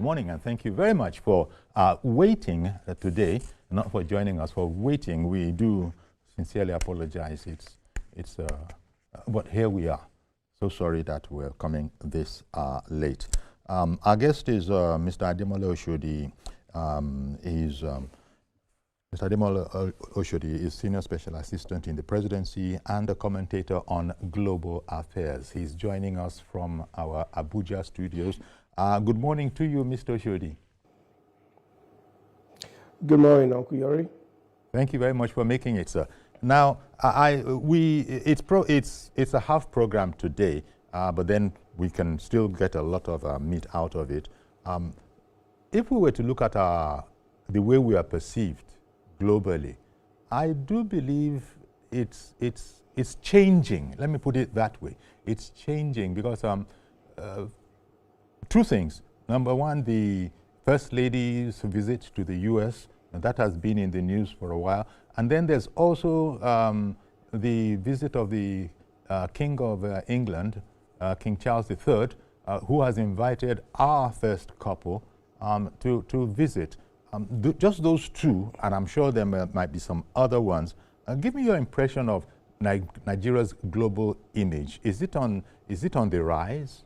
morning, and thank you very much for waiting today, not for joining us, for waiting. We do sincerely apologize. But here we are. So sorry that we're coming this late. Our guest is Mr. Ademola Oshodi. Mr. Ademola Oshodi is Senior Special Assistant in the Presidency and a commentator on global affairs. He's joining us from our Abuja studios. Good morning to you, Mr. Oshodi. Good morning, Uncle Yori. Thank you very much for making it, sir. Now, it's a half program today, but then we can still get a lot of meat out of it. If we were to look at the way we are perceived globally, I do believe it's changing. Let me put it that way. It's changing because two things. Number one, the First Lady's visit to the U.S., and that has been in the news for a while. And then there's also the visit of the King of England, King Charles III, who has invited our first couple to visit. Just those two, and I'm sure there might be some other ones. Give me your impression of Nigeria's global image. Is it on the rise?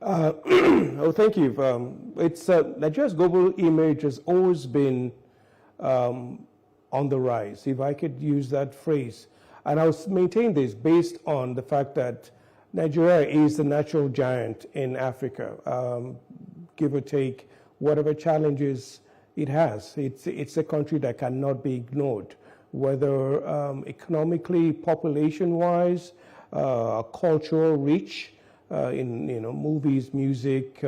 Oh, thank you. Nigeria's global image has always been on the rise, if I could use that phrase. And I'll maintain this based on the fact that Nigeria is the natural giant in Africa, give or take whatever challenges it has. It's a country that cannot be ignored, whether economically, population-wise, cultural reach, in movies, music,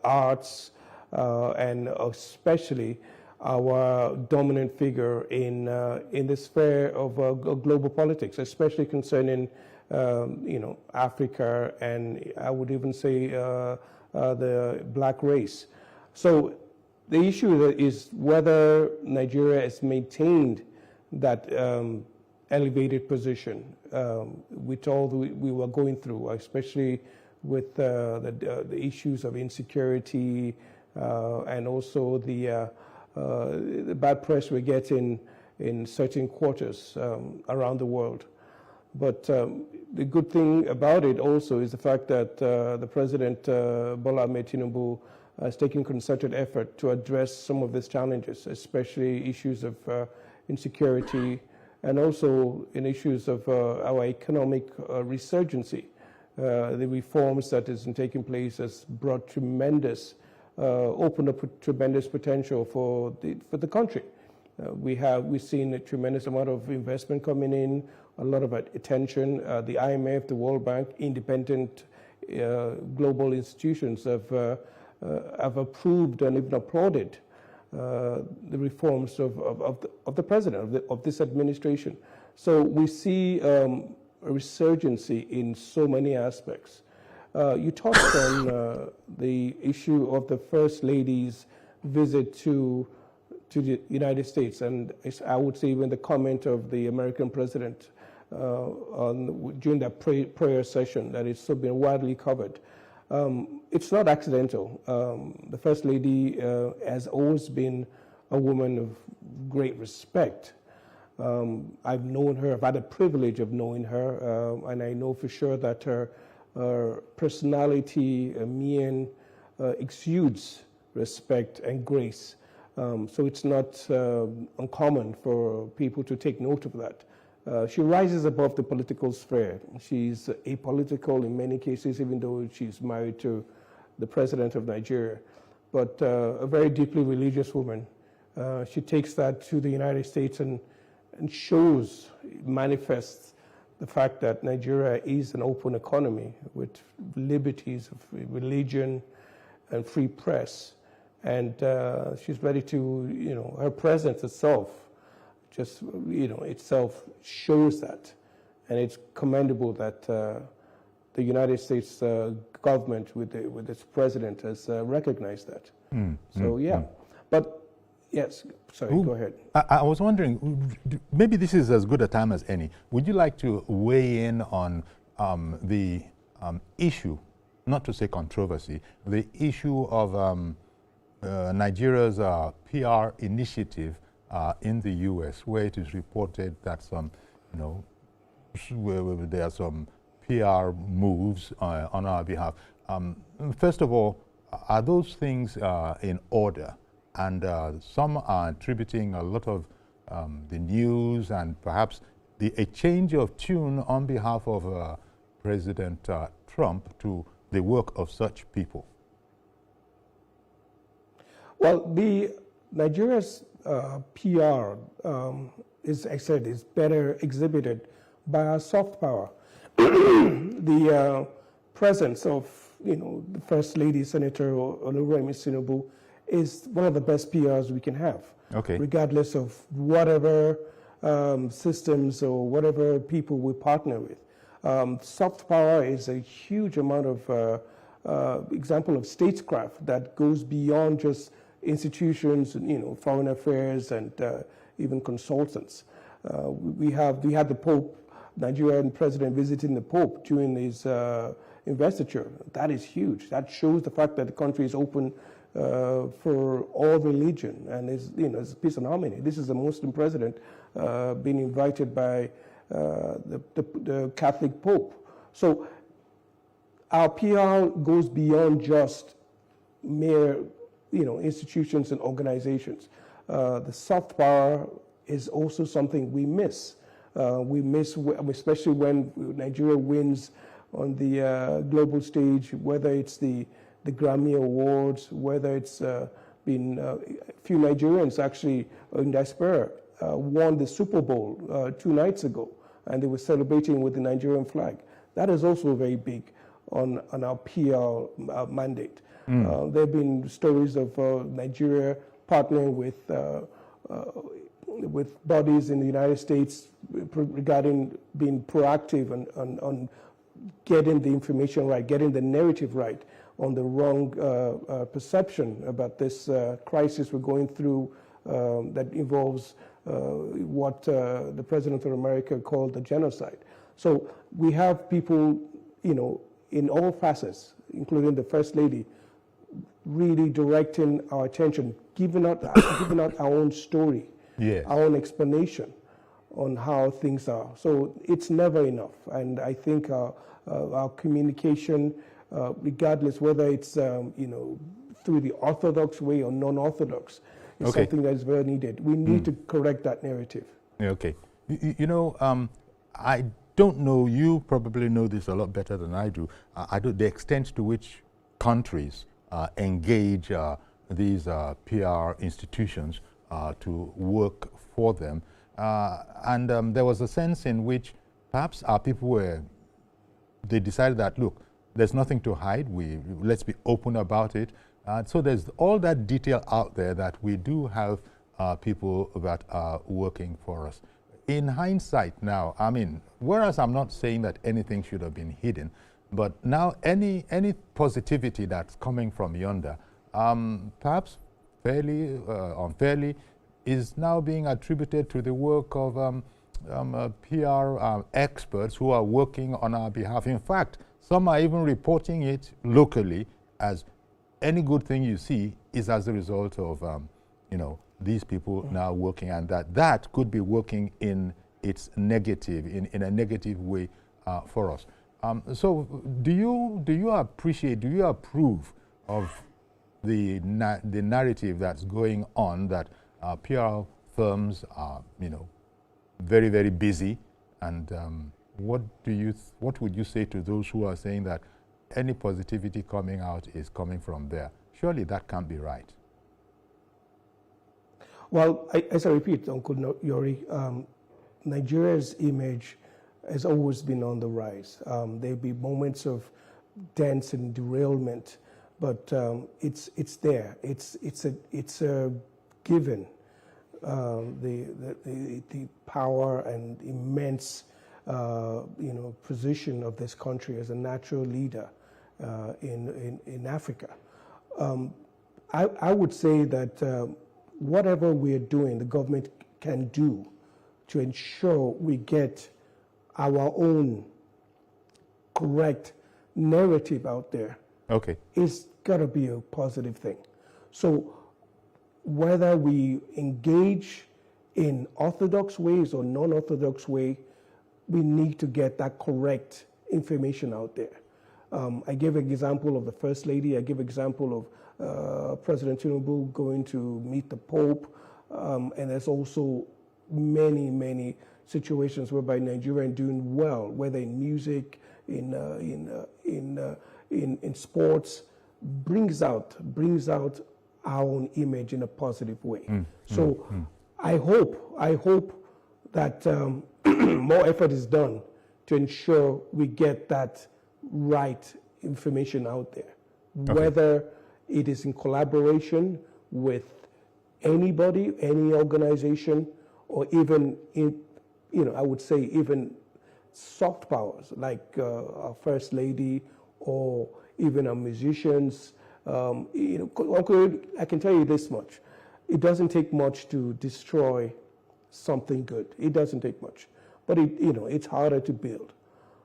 arts, and especially our dominant figure in the sphere of global politics, especially concerning Africa, and I would even say the black race. So the issue is whether Nigeria has maintained that elevated position with all we were going through, especially with the issues of insecurity and also the bad press we're getting in certain quarters around the world. But the good thing about it also is the fact that the President, Bola Ahmed Tinubu, has taken concerted effort to address some of these challenges, especially issues of insecurity and also in issues of our economic resurgency. The reforms that is taking place has brought opened up tremendous potential for the country. We've seen a tremendous amount of investment coming in, a lot of attention. The IMF, the World Bank, independent global institutions have approved and even applauded the reforms of the president, of this administration. So we see a resurgency in so many aspects. You touched on the issue of the First Lady's visit to the United States, and I would say even the comment of the American president during that prayer session that it's been widely covered. It's not accidental. The First Lady has always been a woman of great respect. I've known her, I've had the privilege of knowing her, and I know for sure that her personality, mien, exudes respect and grace. So it's not uncommon for people to take note of that. She rises above the political sphere. She's apolitical in many cases, even though she's married to the president of Nigeria, but a very deeply religious woman. She takes that to the United States and manifests the fact that Nigeria is an open economy with liberties of religion and free press. And she's ready to, her presence itself itself shows that. And it's commendable that the United States government with its president has recognized that. But yes, sorry, go ahead. I was wondering, maybe this is as good a time as any. Would you like to weigh in on the issue not to say controversy, the issue of Nigeria's PR initiative in the U.S., where it is reported that some, where there are some PR moves on our behalf. First of all, are those things in order? And some are attributing a lot of the news and perhaps a change of tune on behalf of President Trump to the work of such people. Well, Nigeria's PR is, I said, is better exhibited by our soft power. The presence of, the First Lady, Senator Oluremi Tinubu, is one of the best PRs we can have. Okay. Regardless of whatever systems or whatever people we partner with. Soft power is a huge amount of example of statecraft that goes beyond just institutions, foreign affairs and even consultants. We had the Pope, Nigerian president visiting the Pope during his investiture. That is huge. That shows the fact that the country is open for all religion and is peace and harmony. This is a Muslim president being invited by the Catholic Pope. So our PR goes beyond just mere institutions and organizations. The soft power is also something we miss. We miss, especially when Nigeria wins on the global stage, whether it's the Grammy Awards, whether it's been a few Nigerians actually in diaspora won the Super Bowl 2 nights ago, and they were celebrating with the Nigerian flag. That is also very big on our PR mandate. There have been stories of Nigeria partnering with bodies in the United States regarding being proactive on getting the information right, getting the narrative right on the wrong perception about this crisis we're going through that involves what the President of America called the genocide. So we have people, in all facets, including the First Lady, really directing our attention, giving out our own story, yes, our own explanation on how things are. So it's never enough. And I think our communication, regardless whether it's through the orthodox way or non-orthodox, is something that is very needed. We need to correct that narrative. Okay. I don't know, you probably know this a lot better than I do. The extent to which countries engage these PR institutions to work for them. And there was a sense in which perhaps our people they decided that, look, there's nothing to hide, let's be open about it. So there's all that detail out there that we do have people that are working for us. In hindsight now, whereas I'm not saying that anything should have been hidden, but now any positivity that's coming from yonder, perhaps fairly, unfairly, is now being attributed to the work of PR experts who are working on our behalf. In fact, some are even reporting it locally as any good thing you see is as a result of, these people now working, and that could be working in its negative, in a negative way for us. So do you approve of the narrative that's going on that PR firms are, very, very busy, and what would you say to those who are saying that any positivity coming out is coming from there? Surely that can't be right. Well, as I repeat, Uncle Yori, Nigeria's image has always been on the rise. There'll be moments of dents and derailment, but it's there. It's a given. The power and immense position of this country as a natural leader in Africa. I would say that whatever we're doing, the government can do to ensure we get our own correct narrative out there, Okay. it's got to be a positive thing. So whether we engage in orthodox ways or non-orthodox way, we need to get that correct information out there. I gave an example of the First Lady. I gave an example of President Tinubu going to meet the Pope. And there's also many, many situations whereby Nigerians doing well, whether in music, in sports, brings out our own image in a positive way. I hope that more effort is done to ensure we get that right information out there, whether it is in collaboration with anybody, any organization, or even I would say even soft powers like our First Lady or even our musicians. I can tell you this much: it doesn't take much to destroy something good. It doesn't take much, but it's harder to build.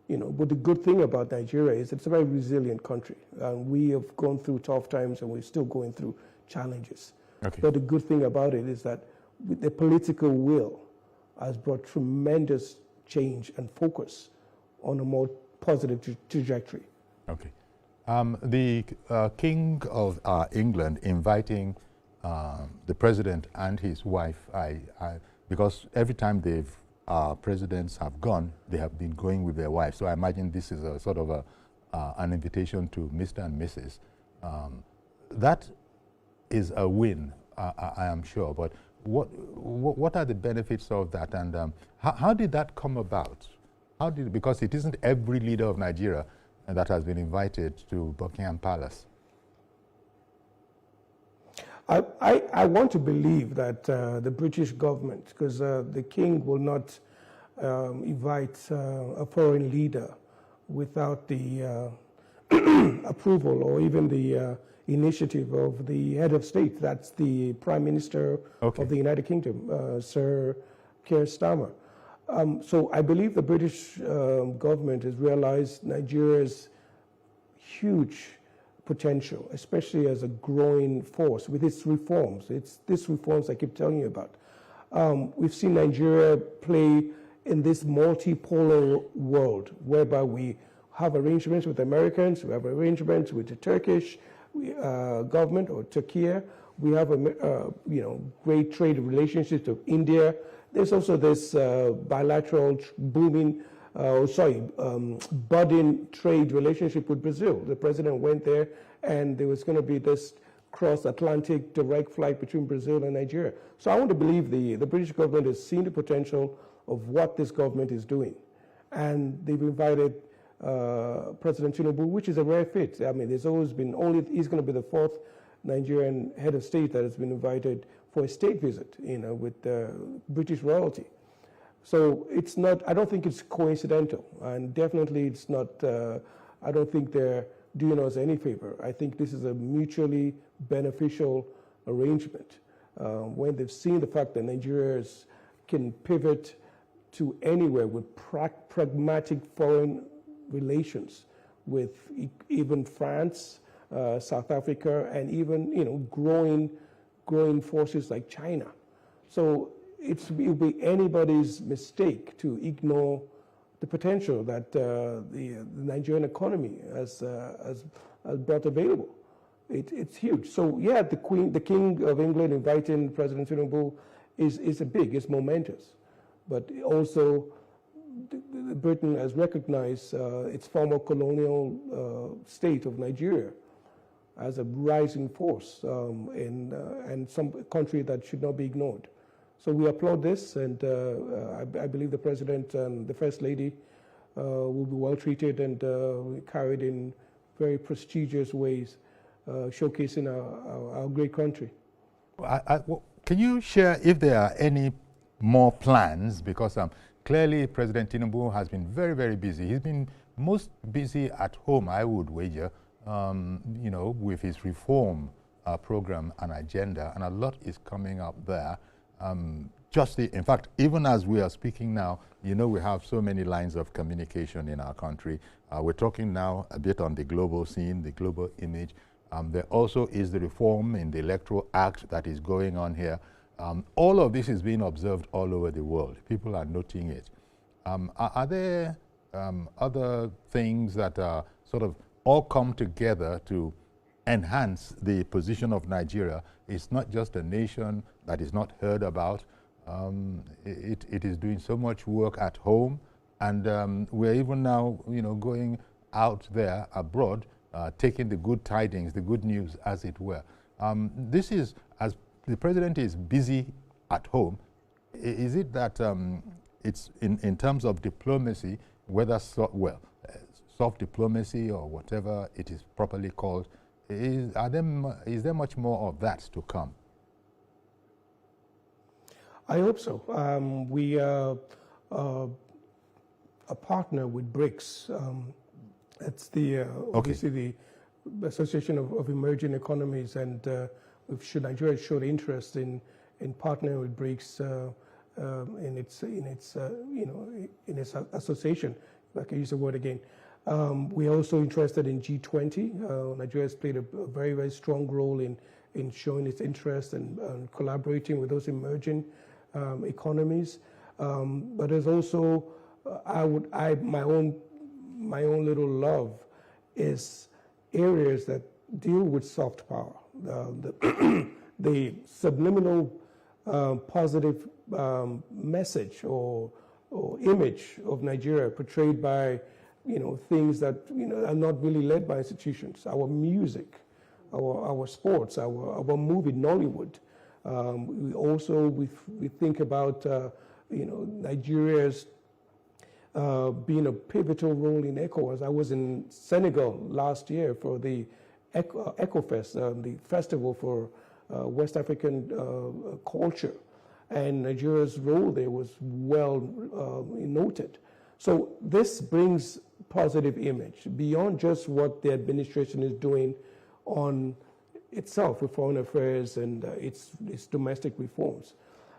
But the good thing about Nigeria is it's a very resilient country. We have gone through tough times and we're still going through challenges. Okay. But the good thing about it is that the political will has brought tremendous change and focus on a more positive trajectory. Okay. The King of England inviting the president and his wife, because every time presidents have gone, they have been going with their wives. So I imagine this is a sort of an invitation to Mr. and Mrs. That is a win, I am sure. But what are the benefits of that, and how did that come about? Because it isn't every leader of Nigeria that has been invited to Buckingham Palace. I want to believe that the British government, because the king will not invite a foreign leader without the approval or even the initiative of the head of state. That's the Prime Minister of the United Kingdom, Sir Keir Starmer. So I believe the British government has realized Nigeria's huge potential, especially as a growing force with its reforms. It's these reforms I keep telling you about. We've seen Nigeria play in this multipolar world whereby we have arrangements with Americans, we have arrangements with the Turkish government or Turkey. We have great trade relationships with India. There's also this bilateral budding trade relationship with Brazil. The president went there, and there was going to be this cross-Atlantic direct flight between Brazil and Nigeria. So I want to believe the British government has seen the potential of what this government is doing, and they've invited President Tinubu, which is a rare fit. I mean, there's always been he's going to be the fourth Nigerian head of state that has been invited for a state visit, with British royalty. So it's not, I don't think it's coincidental, and definitely it's not, I don't think they're doing us any favor. I think this is a mutually beneficial arrangement. When they've seen the fact that Nigerians can pivot to anywhere with pragmatic foreign relations with even France, South Africa, and even, growing forces like China. So it will be anybody's mistake to ignore the potential that the Nigerian economy has brought available. It's huge. So yeah, the King of England inviting President Tinubu it's momentous. But also, Britain has recognized its former colonial state of Nigeria as a rising force and some country that should not be ignored. So we applaud this, and I believe the President and the First Lady will be well treated and carried in very prestigious ways, showcasing our great country. Can you share if there are any more plans? Because clearly President Tinubu has been very, very busy. He's been most busy at home, I would wager, with his reform program and agenda, and a lot is coming up there in fact, even as we are speaking now, you know, we have so many lines of communication in our country. We're talking now a bit on the global scene, the global image. There also is the reform in the Electoral Act that is going on here. All of this is being observed all over the world. People are noting it. Are there other things that are sort of all come together to enhance the position of Nigeria? It's not just a nation that is not heard about. It is doing so much work at home, and we're even now, you know, going out there abroad, taking the good tidings, the good news, as it were. This is, as the president is busy at home, is it that it's in terms of diplomacy, whether soft diplomacy or whatever it is properly called, is there much more of that to come? I hope so. We are a partner with BRICS. It's the obviously the Association of Emerging Economies, and Nigeria showed interest in partnering with BRICS in its association. If I can use the word again. We are also interested in G20. Nigeria has played a very, very strong role in showing its interest and collaborating with those emerging economies. But there's also, my own little love is areas that deal with soft power. The subliminal positive message or image of Nigeria portrayed by, you know, things that, you know, are not really led by institutions. Our music, our sports, our movie, Nollywood. We think about, you know, Nigeria's being a pivotal role in ECOWAS. I was in Senegal last year for the ECOFest, the festival for West African culture, and Nigeria's role there was well noted. So this brings positive image beyond just what the administration is doing on itself with foreign affairs and its domestic reforms.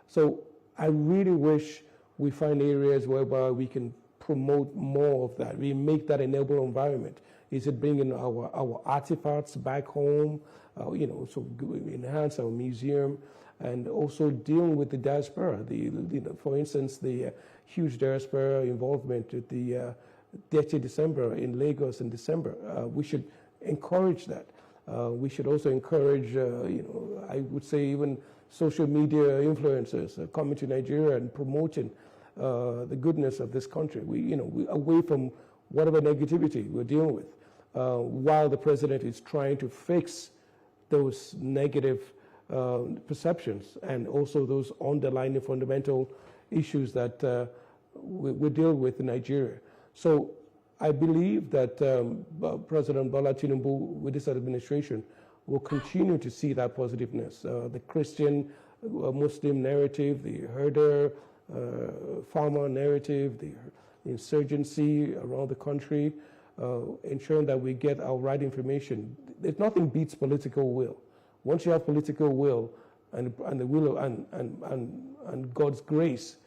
So I really wish we find areas whereby we can promote more of that. We make that enable environment. Is it bringing our artifacts back home? You know, so enhance our museum, and also dealing with the diaspora. For instance, the huge diaspora involvement at the 30 December in Lagos in December. We should encourage that. We should also encourage, you know, I would say even social media influencers coming to Nigeria and promoting the goodness of this country. We away from whatever negativity we're dealing with, while the president is trying to fix those negative perceptions and also those underlying fundamental issues that we deal with in Nigeria. So I believe that President Bola Tinubu, with this administration, will continue to see that positiveness. The Christian Muslim narrative, the herder farmer narrative, the insurgency around the country, ensuring that we get our right information. There's nothing beats political will. Once you have political will and the will and God's grace,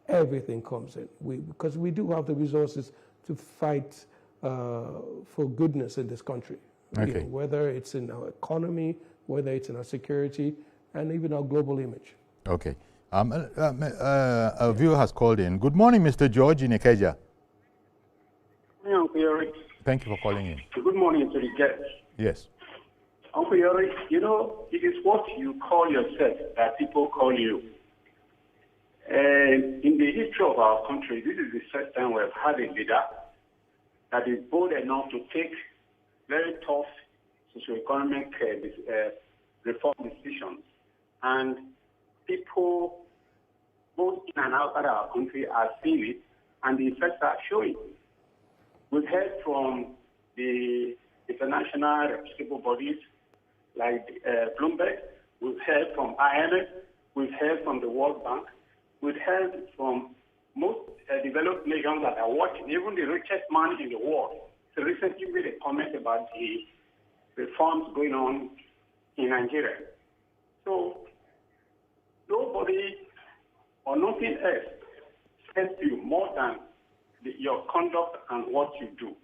everything comes in. Because we do have the resources to fight for goodness in this country. Okay. You know, whether it's in our economy, whether it's in our security, and even our global image. Okay. A viewer has called in. Good morning, Mr. George in Ikeja. Good morning, Uncle Yori. Thank you for calling in. Good morning to the guests. Yes. Uncle Yori, you know, it is what you call yourself that people call you. And in the history of our country, this is the first time we've had a leader that is bold enough to take very tough socioeconomic reform decisions. And people, both in and outside our country, are seeing it, and the effects are showing. We've heard from the international reputable bodies like Bloomberg, we've heard from IMF, we've heard from the World Bank, we've heard from most developed nations that are watching, even the richest man in the world. So recently made a comment about the reforms going on in Nigeria. So nobody or nothing else sets you more than your conduct and what you do.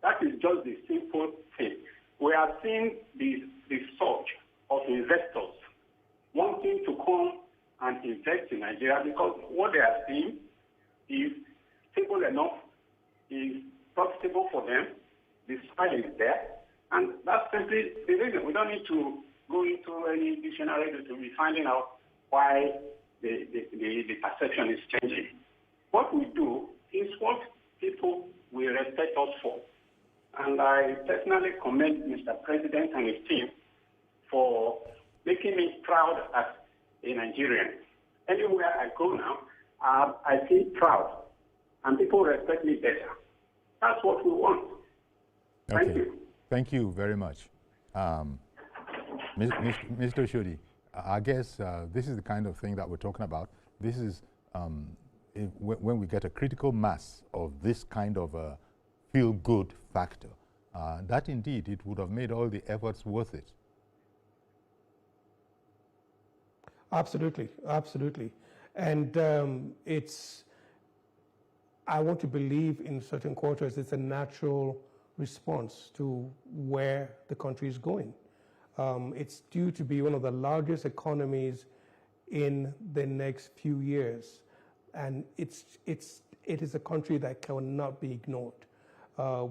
That is just the simple thing. We are seeing the surge of investors wanting to come and invest in Nigeria because what they are seeing is stable enough, is profitable for them, the soil is there, and that's simply the reason. We don't need to go into any dictionary to be finding out why the perception is changing. What we do is what people will respect us for. And I personally commend Mr. President and his team for making me proud as a Nigerian. Anywhere I go now, I feel proud, and people respect me better. That's what we want. Okay. Thank you. Thank you very much. Mr. Oshodi, I guess this is the kind of thing that we're talking about. This is when we get a critical mass of this kind of a feel-good factor, that indeed it would have made all the efforts worth it. Absolutely, absolutely. And I want to believe in certain quarters it's a natural response to where the country is going. It's due to be one of the largest economies in the next few years. And it is a country that cannot be ignored.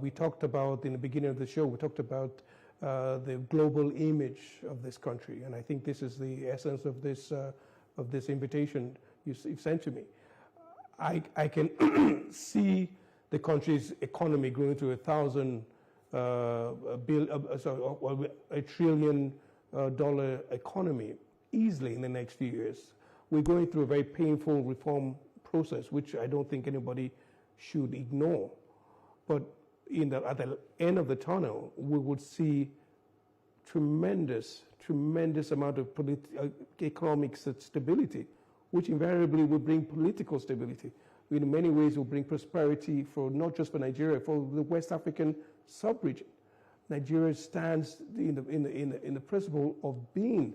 We talked about, in the beginning of the show, we talked about the global image of this country. And I think this is the essence of this invitation you've sent to me. I can see the country's economy growing to $1 trillion economy easily in the next few years. We're going through a very painful reform process, which I don't think anybody should ignore. But at the end of the tunnel, we would see tremendous amount of economic stability, which invariably will bring political stability. In many ways, will bring prosperity for not just for Nigeria, for the West African sub-region. Nigeria stands in the principle of being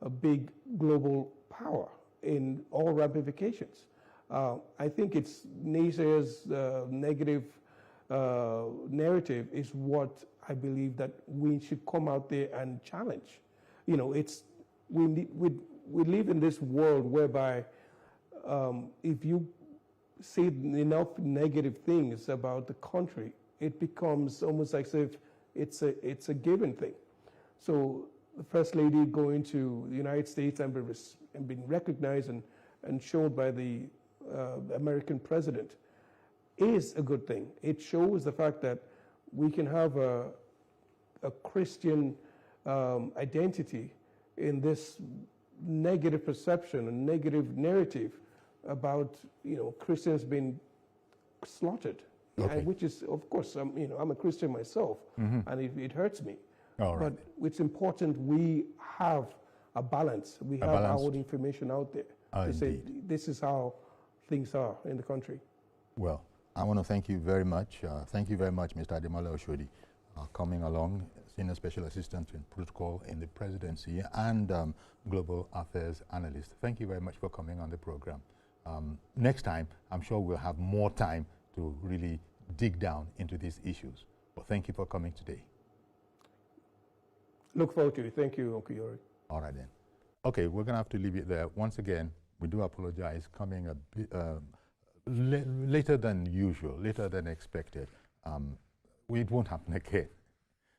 a big global power in all ramifications. I think it's naysayers' negative narrative is what I believe that we should come out there and challenge. You know, we live in this world whereby if you say enough negative things about the country, it becomes almost like if it's a given thing. So the First Lady going to the United States and being recognized and shown by the American president is a good thing. It shows the fact that we can have a Christian identity in this negative perception and negative narrative about Christians being slaughtered, okay. Which is, of course, I'm a Christian myself, and it hurts me. All right. But it's important we have a balance. We have our own information out there to say this is how things are in the country. Well, I want to thank you very much. Thank you very much, Mr. Ademola Oshodi, coming along, Senior Special Assistant in Protocol in the Presidency and Global Affairs Analyst. Thank you very much for coming on the program. Next time, I'm sure we'll have more time to really dig down into these issues. But thank you for coming today. Look forward to it. Thank you, Okuyori. All right, then. Okay, we're going to have to leave it there. Once again, we do apologize, coming a bit later than usual, later than expected. It won't happen again.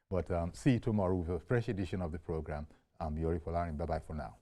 But see you tomorrow with a fresh edition of the program. I'm Yori Folarin. Bye-bye for now.